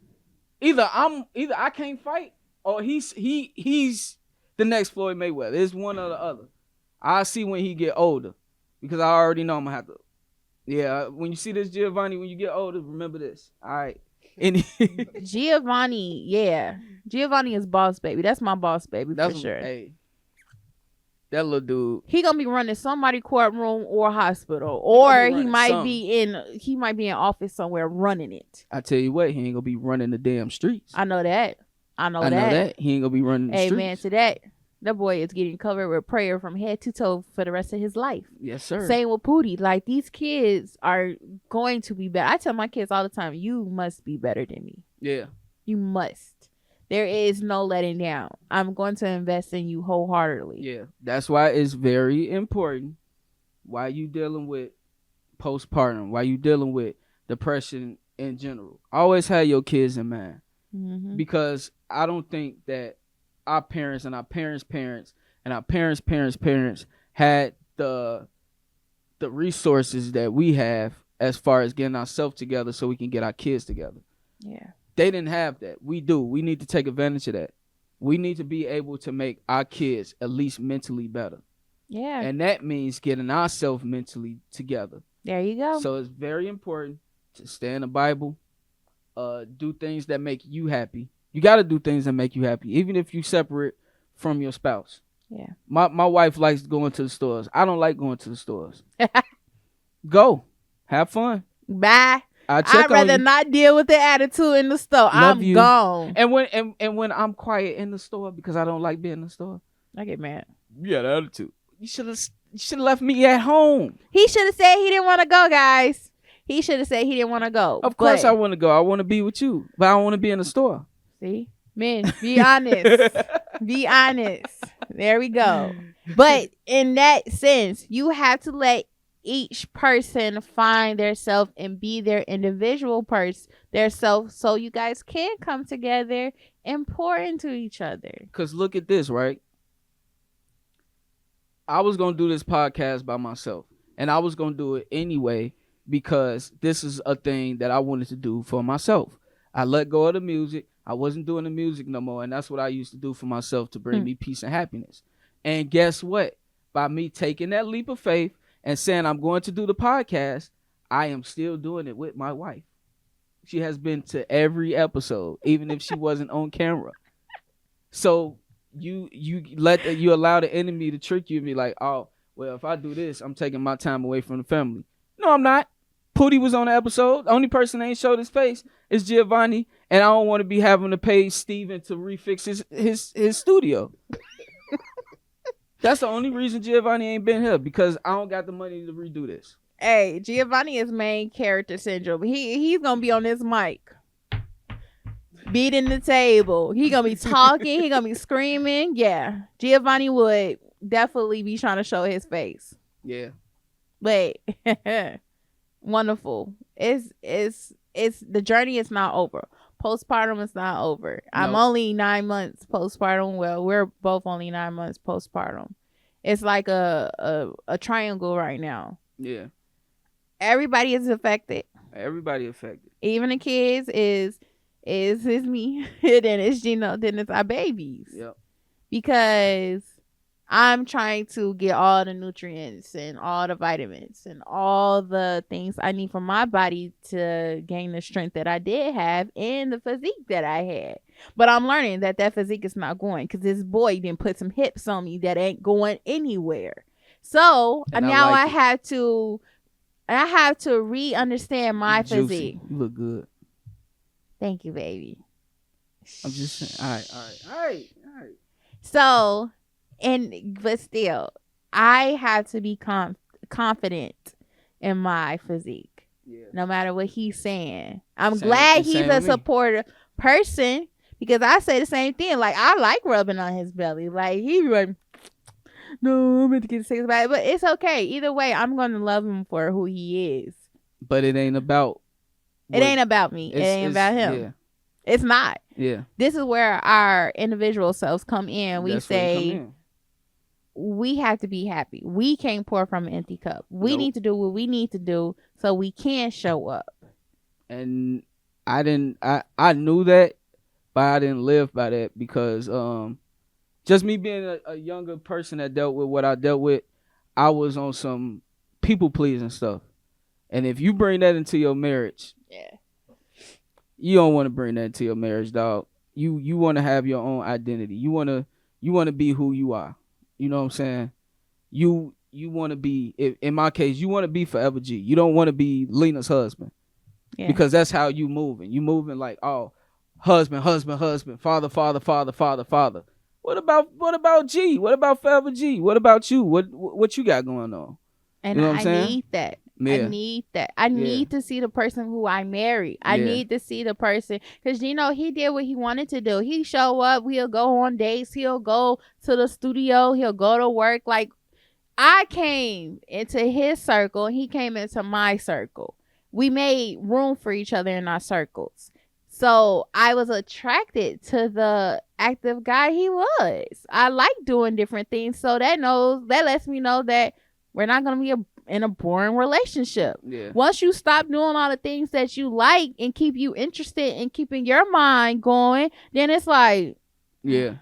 Either I can't fight or he's the next Floyd Mayweather. It's one or the other. I'll see when he get older because I already know I'm gonna have to. Yeah, when you see this Giovanni, when you get older, remember this. All right. Giovanni, yeah. Giovanni is boss baby. That's my boss baby for sure. Hey, that little dude. He gonna be running somebody courtroom or hospital, or he might be in office somewhere running it. I tell you what, he ain't gonna be running the damn streets. I know that. I know that. He ain't gonna be running the streets. Amen to that. That boy is getting covered with prayer from head to toe for the rest of his life. Yes, sir. Same with Pootie. Like, these kids are going to be better. I tell my kids all the time, you must be better than me. Yeah. You must. There is no letting down. I'm going to invest in you wholeheartedly. Yeah. That's why it's very important while you dealing with postpartum, while you dealing with depression in general. Always have your kids in mind. Mm-hmm. Because I don't think that our parents and our parents' parents and our parents' parents' parents had the resources that we have as far as getting ourselves together so we can get our kids together. Yeah. They didn't have that. We do. We need to take advantage of that. We need to be able to make our kids at least mentally better. Yeah. And that means getting ourselves mentally together. There you go. So it's very important to stay in the Bible, do things that make you happy. You got to do things that make you happy, even if you separate from your spouse. Yeah. My wife likes going to the stores. I don't like going to the stores. Go. Have fun. Bye. I'd rather not deal with the attitude in the store. I'm gone. And when I'm quiet in the store because I don't like being in the store, I get mad. You got attitude. You should have left me at home. He should have said he didn't want to go, guys. He should have said he didn't want to go. Of course I want to go. I want to be with you, but I don't want to be in the store. See? Men, be honest. Be honest. There we go. But in that sense, you have to let each person find their self and be their individual their self, so you guys can come together and pour into each other. Because look at this, right? I was going to do this podcast by myself, and I was going to do it anyway because this is a thing that I wanted to do for myself. I let go of the music. I wasn't doing the music no more, and that's what I used to do for myself to bring me peace and happiness. And guess what? By me taking that leap of faith and saying I'm going to do the podcast, I am still doing it with my wife. She has been to every episode, even if she wasn't on camera. So you allow the enemy to trick you and be like, oh, well, if I do this, I'm taking my time away from the family. No, I'm not. Pootie was on the episode. The only person that ain't showed his face is Giovanni, and I don't want to be having to pay Steven to refix his studio. That's the only reason Giovanni ain't been here, because I don't got the money to redo this. Hey, Giovanni is main character syndrome. He's gonna be on this mic, beating the table. He gonna be talking. He gonna be screaming. Yeah, Giovanni would definitely be trying to show his face. Yeah, but wonderful. It's the journey is not over. Postpartum is not over. No. I'm only 9 months postpartum. Well, we're both only 9 months postpartum. It's like a triangle right now. Yeah. Everybody is affected. Everybody affected. Even the kids is me. Then it's Gino. Then it's our babies. Yep. Because I'm trying to get all the nutrients and all the vitamins and all the things I need for my body to gain the strength that I did have and the physique that I had. But I'm learning that physique is not going, because this boy didn't put some hips on me that ain't going anywhere. So now I have to re-understand my physique. You look good. Thank you, baby. I'm just saying. All right. So, but still, I have to be confident in my physique. Yeah. No matter what he's saying. I'm glad he's a supportive person, because I say the same thing. Like, I like rubbing on his belly. Like, he like, no, I'm going to get sick about it. But it's okay. Either way, I'm going to love him for who he is. But it ain't about... It ain't about me. It ain't about him. Yeah. It's not. Yeah. This is where our individual selves come in. We say... we have to be happy. We can't pour from an empty cup. We need to do what we need to do so we can show up. And I knew that, but I didn't live by that, because just me being a younger person that dealt with what I dealt with, I was on some people pleasing stuff. And if you bring that into your marriage, you don't want to bring that into your marriage, dog. You want to have your own identity. You want to be who you are. You know what I'm saying? You want to be, in my case, you want to be Forever G. You don't want to be Lena's husband. Yeah. Because that's how you moving. You moving like, oh, husband, father. What about G? What about Forever G? What about you? What you got going on? And you know what I'm saying? Need that. Yeah. I need that. I need to see the person who I marry. I need to see the person, because he did what he wanted to do. He show up. He'll go on dates. He'll go to the studio. He'll go to work. Like, I came into his circle. He came into my circle. We made room for each other in our circles. So I was attracted to the active guy he was. I like doing different things. So that lets me know that we're not going to be in a boring relationship. Yeah. Once you stop doing all the things that you like and keep you interested in keeping your mind going, then it's like, yeah.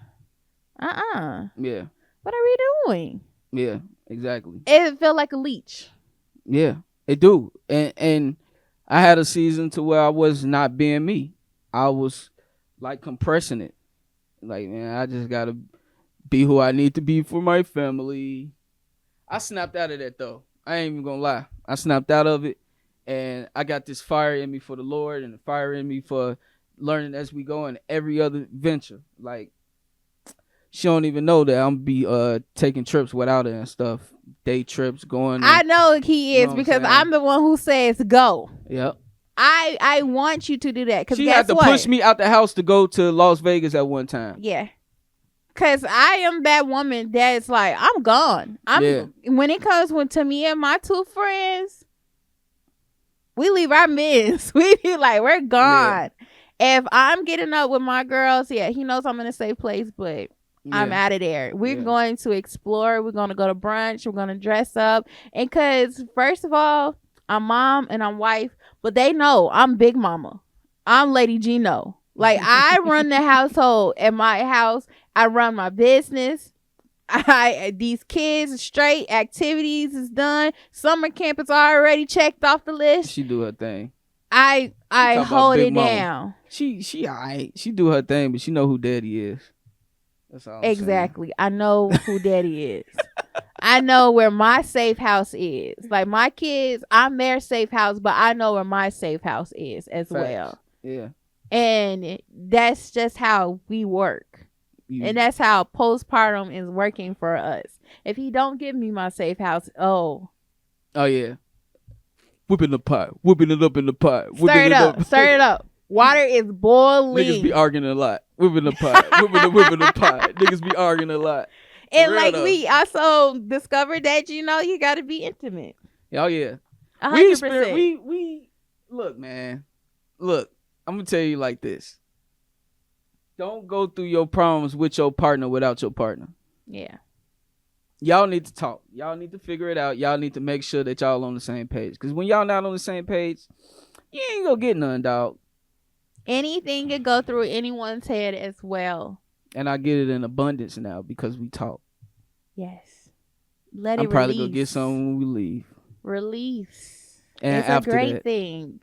Yeah. What are we doing? Yeah, exactly. It felt like a leech. Yeah, it do. And I had a season to where I was not being me. I was like compressing it. Like, man, I just gotta be who I need to be for my family. I snapped out of that, though. I ain't even gonna lie. I snapped out of it, and I got this fire in me for the Lord and the fire in me for learning as we go in every other venture. Like, she don't even know that I'm be taking trips without her and stuff. Day trips, going. I know he is, because I'm the one who says go. Yep. I want you to do that, because she had to push me out the house to go to Las Vegas at one time. Yeah. Because I am that woman that's like, I'm gone. When it comes to me and my two friends, we leave our meds. We be like, we're gone. Yeah. If I'm getting up with my girls, he knows I'm in a safe place, but I'm out of there. We're going to explore. We're going to go to brunch. We're going to dress up. And because, first of all, I'm mom and I'm wife, but they know I'm Big Mama. I'm Lady Gino. Like, I run the household at my house. I run my business. These kids straight, activities is done. Summer camp is already checked off the list. She do her thing. I hold it mama. down. She alright. She do her thing, but she know who daddy is. That's all I'm Exactly. saying. I know who daddy is. I know where my safe house is. Like, my kids, I'm their safe house, but I know where my safe house is as well. Yeah. And that's just how we work. And that's how postpartum is working for us. If he don't give me my safe house, oh yeah, whipping the pot, whipping it up in the pot, stir it up. Water is boiling. Niggas be arguing a lot. Whipping the pot, whipping the pot. Niggas be arguing a lot. And like, we also discovered that, you got to be intimate. Oh yeah, 100%. We look, man. Look, I'm gonna tell you like this. Don't go through your problems with your partner without your partner. Yeah. Y'all need to talk. Y'all need to figure it out. Y'all need to make sure that y'all on the same page. Because when y'all not on the same page, you ain't gonna get none, dog. Anything can go through anyone's head as well. And I get it in abundance now because we talk. Yes. I'm probably gonna get some when we leave. Release. And it's after a great that, thing.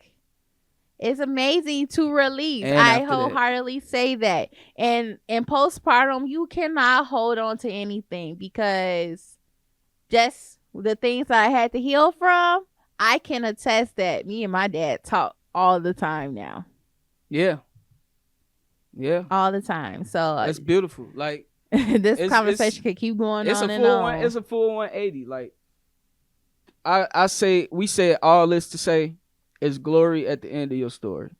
It's amazing to release. And I wholeheartedly say that. And in postpartum, you cannot hold on to anything, because just the things that I had to heal from, I can attest that me and my dad talk all the time now. Yeah. Yeah. All the time. So that's beautiful. Like, this conversation could keep going on and on. It's a full 180. Like, we say all this to say, it's glory at the end of your story.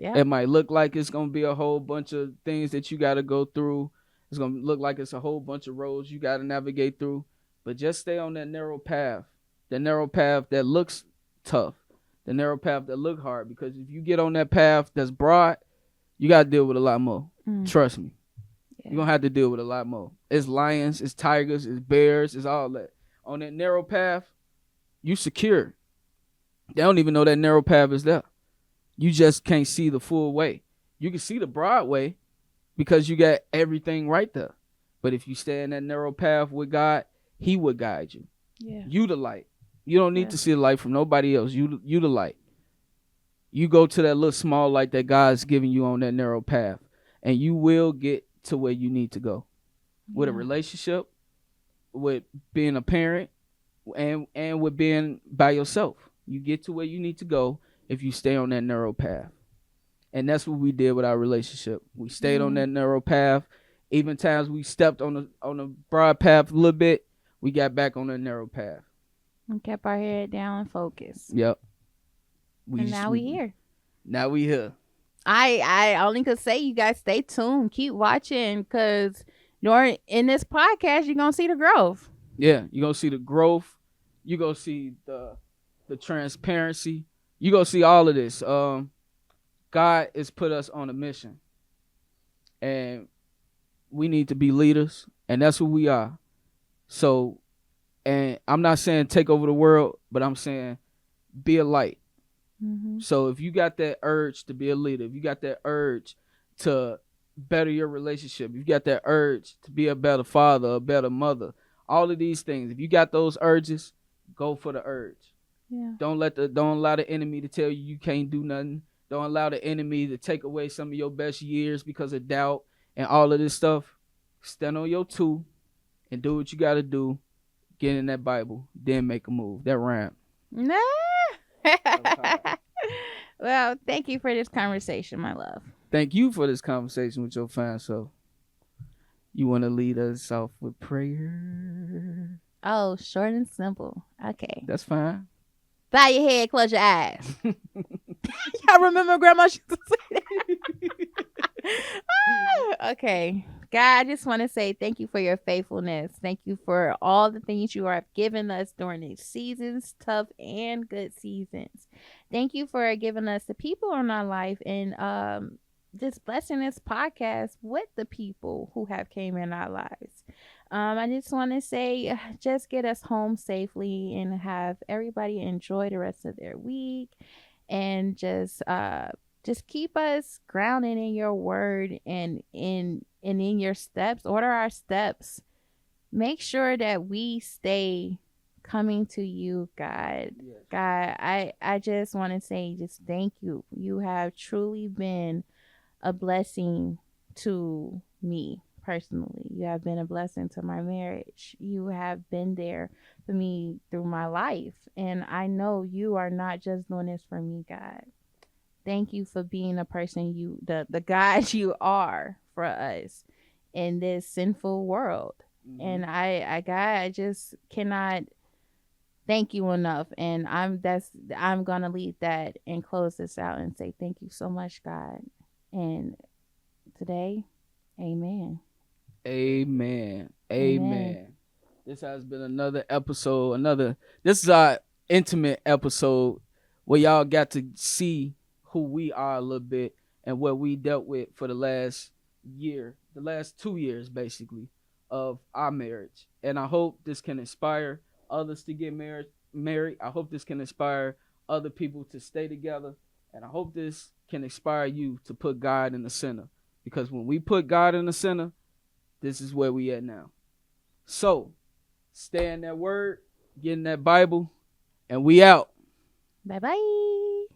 Yeah. It might look like it's going to be a whole bunch of things that you got to go through. It's going to look like it's a whole bunch of roads you got to navigate through. But just stay on that narrow path. The narrow path that looks tough. The narrow path that look hard. Because if you get on that path that's broad, you got to deal with a lot more. Trust me. Yeah. You're going to have to deal with a lot more. It's lions, it's tigers, it's bears, it's all that. On that narrow path, you secure. They don't even know that narrow path is there. You just can't see the full way. You can see the broad way because you got everything right there. But if you stay in that narrow path with God, He will guide you. Yeah. You the light. You don't need to see the light from nobody else. You the light. You go to that little small light that God's giving you on that narrow path, and you will get to where you need to go. With a relationship, with being a parent, and with being by yourself. You get to where you need to go if you stay on that narrow path. And that's what we did with our relationship. We stayed on that narrow path. Even times we stepped on the broad path a little bit, we got back on that narrow path. We kept our head down and focused. Yep. Now we here. Now we here. I only could say, you guys stay tuned. Keep watching, because in this podcast, you're going to see the growth. Yeah, you're going to see the growth. You're going to see the transparency. You go see all of this. God has put us on a mission, and we need to be leaders, and that's who we are. So, and I'm not saying take over the world, but I'm saying be a light. Mm-hmm. So if you got that urge to be a leader, if you got that urge to better your relationship, if you got that urge to be a better father, a better mother, all of these things, if you got those urges, go for the urge. Yeah. Don't allow the enemy to tell you can't do nothing. Don't allow the enemy to take away some of your best years because of doubt and all of this stuff. Stand on your two and do what you got to do. Get in that Bible, then make a move. That rhyme. Nah. Well, thank you for this conversation, my love. Thank you for this conversation with your fine self. You want to lead us off with prayer? Oh, short and simple. Okay. That's fine. Bow your head, close your eyes. Y'all remember Grandma used to say that? Okay. God, I just want to say thank you for your faithfulness. Thank you for all the things you have given us during these seasons, tough and good seasons. Thank you for giving us the people in our life, and just blessing this podcast with the people who have came in our lives. I just want to say, just get us home safely and have everybody enjoy the rest of their week, and just just keep us grounded in your word and in your steps. Order our steps. Make sure that we stay coming to you, God. Yes. God, I just want to say just thank you. You have truly been a blessing to me personally. You have been a blessing to my marriage. You have been there for me through my life. And I know you are not just doing this for me, God. Thank you for being a person the God you are for us in this sinful world. Mm-hmm. And I just cannot thank you enough. And I'm gonna leave that and close this out and say thank you so much, God. And today, amen. Amen. Amen. This has been another episode. This is our intimate episode where y'all got to see who we are a little bit and what we dealt with for the last 2 years basically of our marriage. And I hope this can inspire others to get married. I hope this can inspire other people to stay together. And I hope this can inspire you to put God in the center. Because when we put God in the center, this is where we at now. So, stay in that word, get in that Bible, and we out. Bye-bye.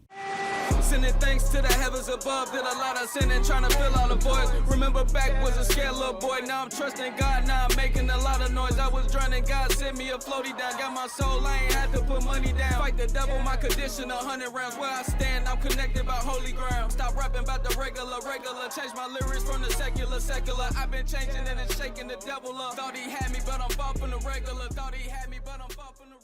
Sending thanks to the heavens above, did a lot of sinning, trying to fill all the voids. Remember back was a scared little boy, now I'm trusting God, now I'm making a lot of noise. I was drowning, God sent me a floaty down, got my soul, I ain't had to put money down. Fight the devil, my condition, 100 rounds. Where I stand, I'm connected by holy ground. Stop rapping about the regular, change my lyrics from the secular. I've been changing and shaking the devil up. Thought he had me, but I'm far from the regular. Thought he had me, but I'm far from the